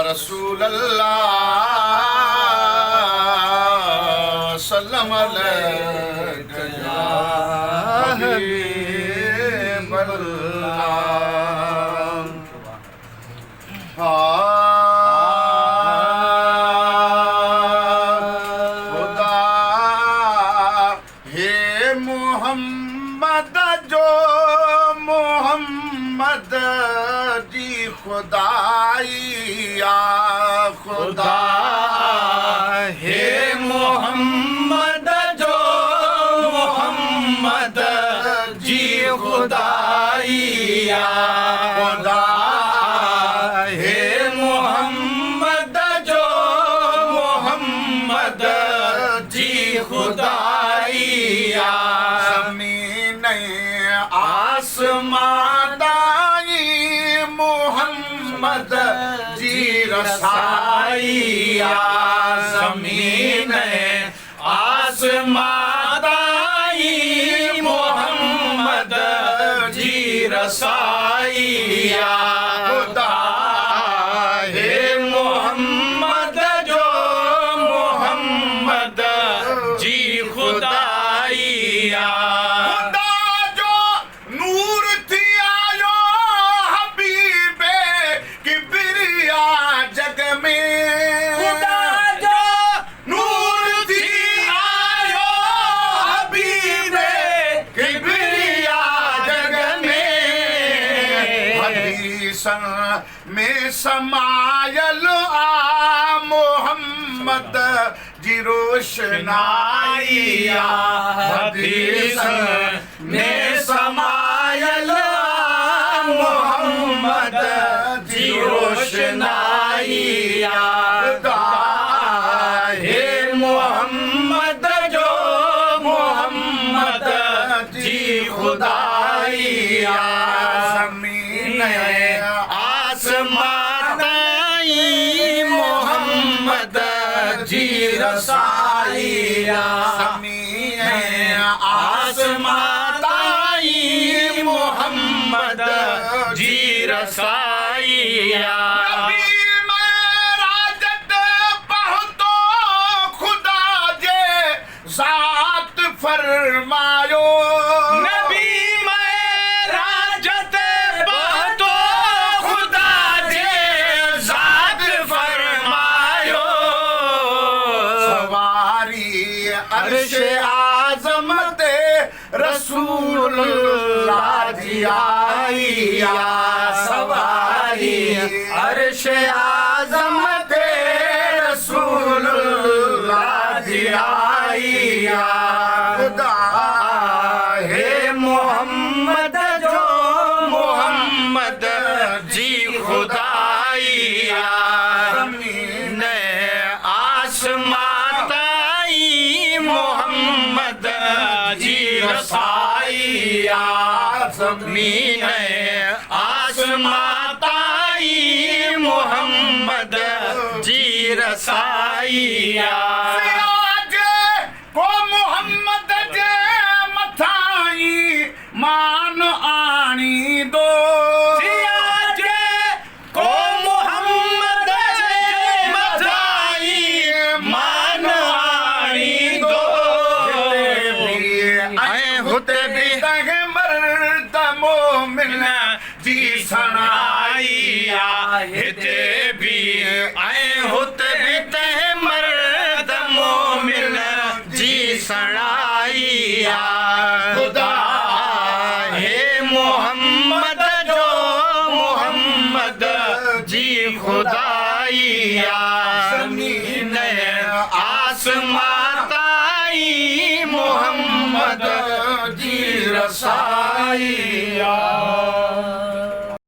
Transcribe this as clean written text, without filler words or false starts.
रसूल अल्लाह सल्लम अलैका या हबीब अल्लाह। खुदा हे मोहम्मद जो मोहम्मद जी खुदाइया खुदा हे मोहम्मद जो मोहम्मद जी खुदाइया खुदा हे मोहम्मद जो मोहम्मद जी खुदाइया ज़मीन आसमान दाई मोहम्मद जी रसाइया ज़मीन आसमान दाई मोहम्मद जी रसाइया खुदा हे मोहम्मद जो मोहम्मद जी खुदाइया खुदा जो नूर थी आयो हबीबे किबरिया जग में खुदा जो नूर थी आयो हबीबे किबरिया जग में हदीसन में समायल आ मोहम्मद जी रोशनाइया हदीस में समायल मोहम्मद जी रोशनाइया खुदा हे मोहम्मद जो मोहम्मद जी खुदाइया ज़मीन आसमान मोहम्मद जी रसाइया ज़मीन आसमान मोहम्मद जी रसाइया नबी मेराजत पहुतो खुदा जे ज़ात फरमायो नबी मेराजत पहुतो खुदा जे ज़ात फरमायो सवारी अर्श आज़म ते रसूलुल्लाह जी आइया सवारी अर्श आज़म ते रसूलुल्लाह जी आइया खुदा हे मोहम्मद जो मोहम्मद जी खुदाइया ज़मीन आसमान ताई मोहम्मद जी रसाइया ज़मीन आसमान ताई मोहम्मद जी रसाइया जे को मोहम्मद जे मथाई मान आणी दो को मोहम्मद जे मथाई मान आणी दो ऐं हुते बि तंहिं मर्द मोमिन जी सणाइया हिते भी ऐं हुते भी तंहिं मर्द मोमिन जी सणाइया खुदा हे मोहम्मद जो मोहम्मद जी खुदाइया ज़मीन आसमान ताई मोहम्मद जी रसाइया